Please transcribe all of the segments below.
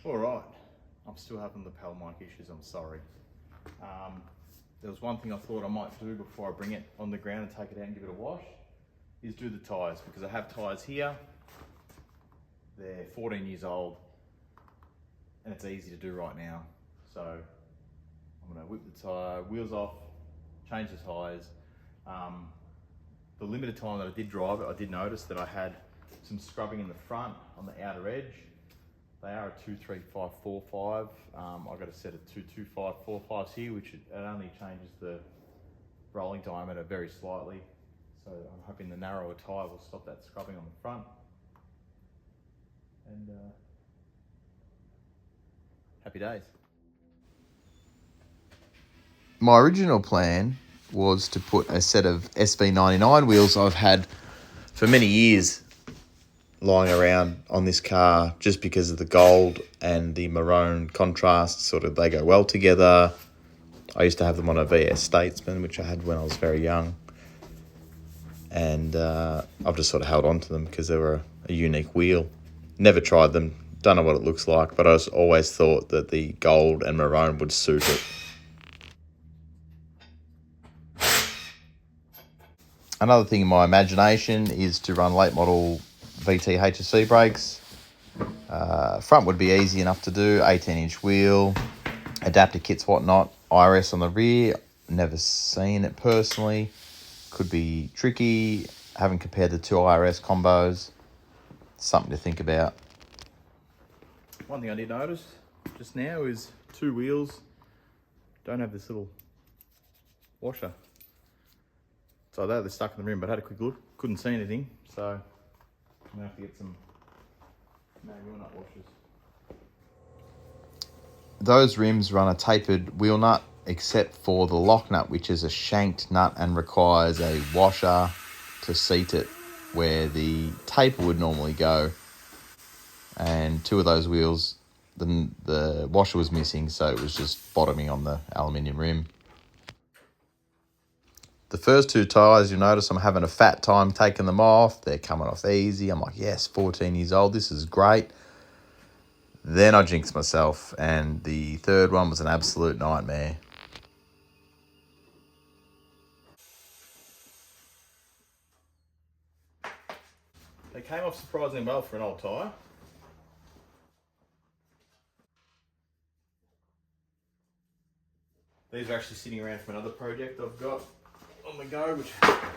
All right, I'm still having lapel mic issues, I'm sorry. There was one thing I thought I might do before I bring it on the ground and take it out and give it a wash, is do the tyres, because I have tyres here. They're 14 years old and it's easy to do right now. So I'm gonna whip the tyre, wheels off, change the tyres. The limited time that I did drive it, I did notice that I had some scrubbing in the front on the outer edge. They are a 23545. I got a set of 22545s here, which it only changes the rolling diameter very slightly. So I'm hoping the narrower tyre will stop that scrubbing on the front. And happy days. My original plan was to put a set of SV99 wheels I've had for many years lying around on this car, just because of the gold and the maroon contrast, sort of they go well together. I used to have them on a VS Statesman, which I had when I was very young, and I've just sort of held on to them because they were a unique wheel. Never tried them, don't know what it looks like, but I always thought that the gold and maroon would suit it. Another thing in my imagination is to run late model VT HSV brakes. Front would be easy enough to do, 18-inch wheel, adapter kits, whatnot. IRS on the rear, never seen it personally. Could be tricky, haven't compared the two IRS combos. Something to think about. One thing I did notice just now is two wheels don't have this little washer. So they're stuck in the rim, but I had a quick look, couldn't see anything. So I'm gonna have to get some wheel nut washers. Those rims run a tapered wheel nut, except for the lock nut, which is a shanked nut and requires a washer to seat it where the taper would normally go. And two of those wheels, the washer was missing, so it was just bottoming on the aluminium rim. The first two tyres, you'll notice I'm having a fat time taking them off. They're coming off easy. I'm like, yes, 14 years old, this is great. Then I jinxed myself, and the third one was an absolute nightmare. They came off surprisingly well for an old tyre. These are actually sitting around from another project I've got on the go, which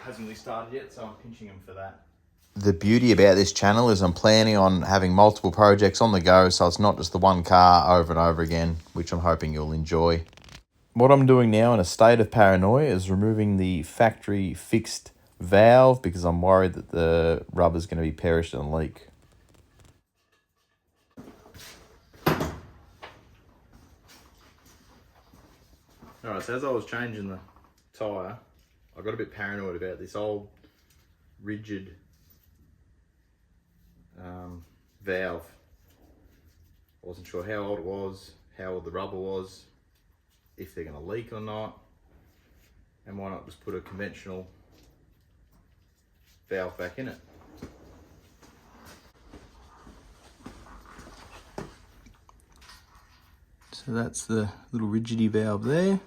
hasn't really started yet, so I'm pinching them for that. The beauty about this channel is I'm planning on having multiple projects on the go, so it's not just the one car over and over again, which I'm hoping you'll enjoy. What I'm doing now in a state of paranoia is removing the factory fixed valve because I'm worried that the rubber's going to be perished and leak. Alright, so as I was changing the tyre, I got a bit paranoid about this old rigid valve. I wasn't sure how old it was, how old the rubber was, if they're going to leak or not, and why not just put a conventional valve back in it. So that's the little rigidy valve there.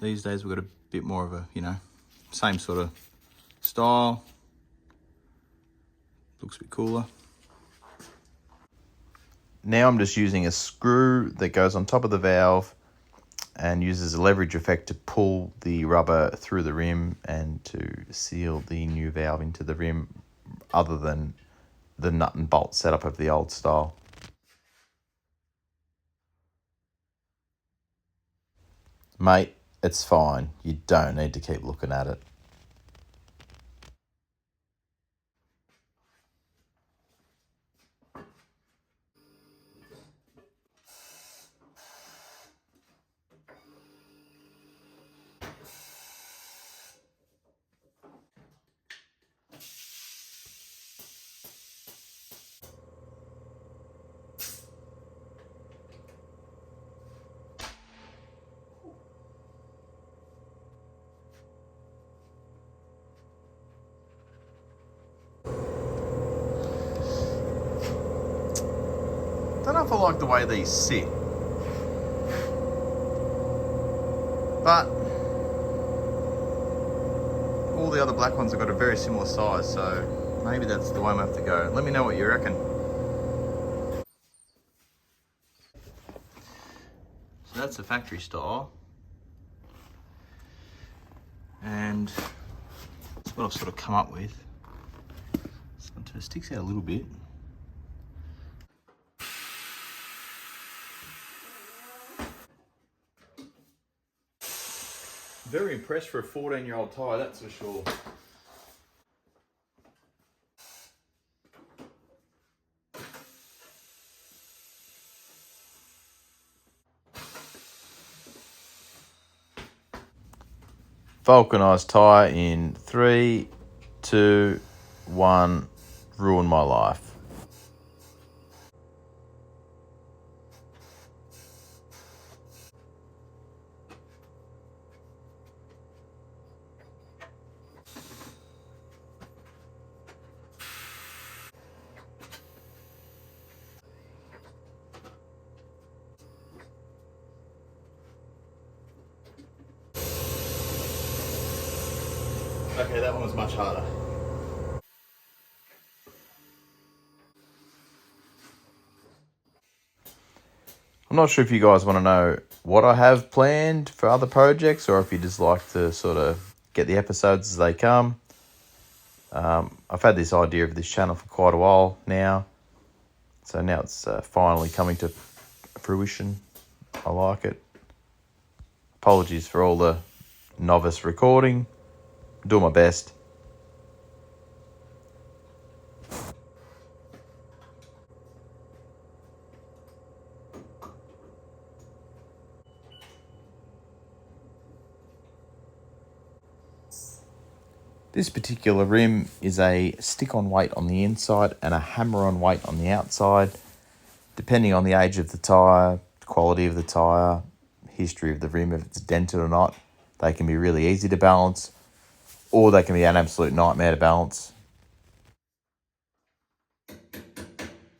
These days we've got a bit more of a, same sort of style. Looks a bit cooler. Now I'm just using a screw that goes on top of the valve and uses a leverage effect to pull the rubber through the rim and to seal the new valve into the rim, other than the nut and bolt setup of the old style. Mate, it's fine. You don't need to keep looking at it. know if I like the way these sit. But all the other black ones have got a very similar size, so maybe that's the way I'm gonna have to go. Let me know what you reckon. So that's the factory style. And that's what I've sort of come up with. So it sticks out a little bit. Very impressed for a 14-year-old tyre, that's for sure. Vulcanised tyre in 3, 2, 1. Ruin my life. Okay, that one was much harder. I'm not sure if you guys want to know what I have planned for other projects or if you just like to sort of get the episodes as they come. I've had this idea of this channel for quite a while now. So now it's finally coming to fruition. I like it. Apologies for all the novice recording. I'm doing my best. This particular rim is a stick-on weight on the inside and a hammer-on weight on the outside. Depending on the age of the tyre, quality of the tyre, history of the rim, if it's dented or not, they can be really easy to balance, or they can be an absolute nightmare to balance.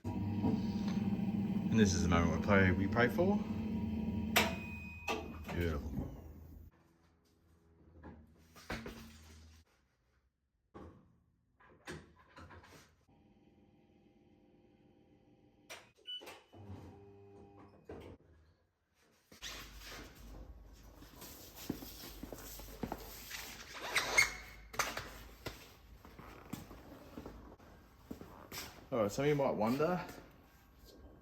And this is the moment we pray for. Beautiful. Alright, some of you might wonder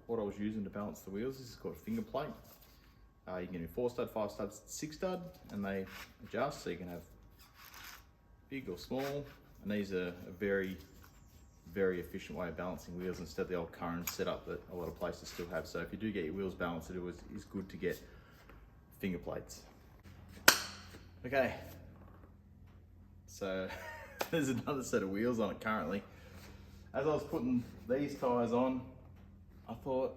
what I was using to balance the wheels. This is called a finger plate. You can do 4 stud, 5 stud, 6 stud, and they adjust so you can have big or small. And these are a very, very efficient way of balancing wheels instead of the old current setup that a lot of places still have. So if you do get your wheels balanced, it is good to get finger plates. Okay, so there's another set of wheels on it currently. As I was putting these tyres on, I thought,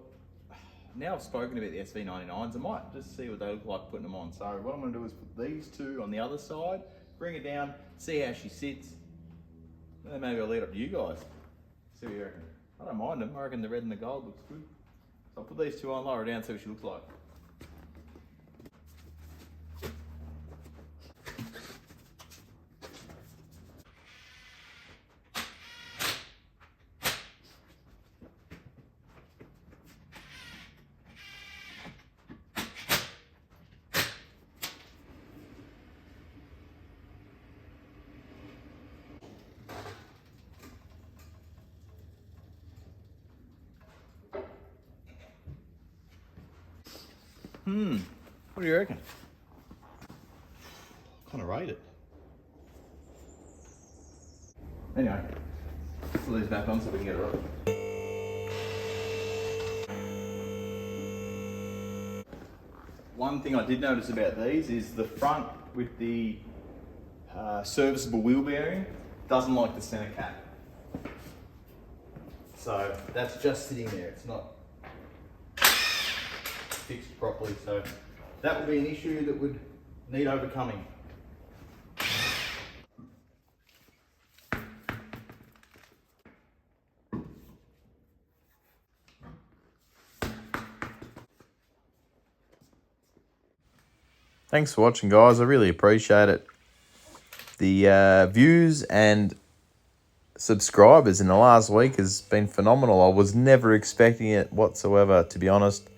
now I've spoken about the SV99s, I might just see what they look like putting them on. So what I'm going to do is put these two on the other side, bring it down, see how she sits, and then maybe I'll leave it up to you guys. See what you reckon. I don't mind them, I reckon the red and the gold looks good. So I'll put these two on, lower her down, see what she looks like. What do you reckon? Kind of rate it. Anyway, put these back on so we can get it right. One thing I did notice about these is the front with the serviceable wheel bearing doesn't like the center cap. So that's just sitting there, it's not fixed properly. So that would be an issue that would need overcoming. Thanks for watching, guys. I really appreciate it. The views and subscribers in the last week has been phenomenal. I was never expecting it whatsoever, to be honest.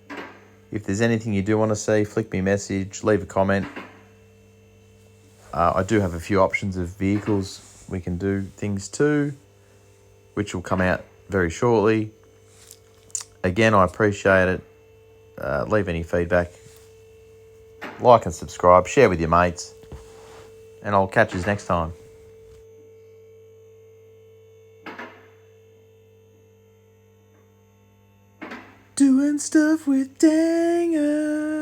If there's anything you do want to see, flick me a message, leave a comment. I do have a few options of vehicles we can do things to, which will come out very shortly. Again, I appreciate it. Leave any feedback. Like and subscribe. Share with your mates. And I'll catch you next time. Doing stuff with Danger.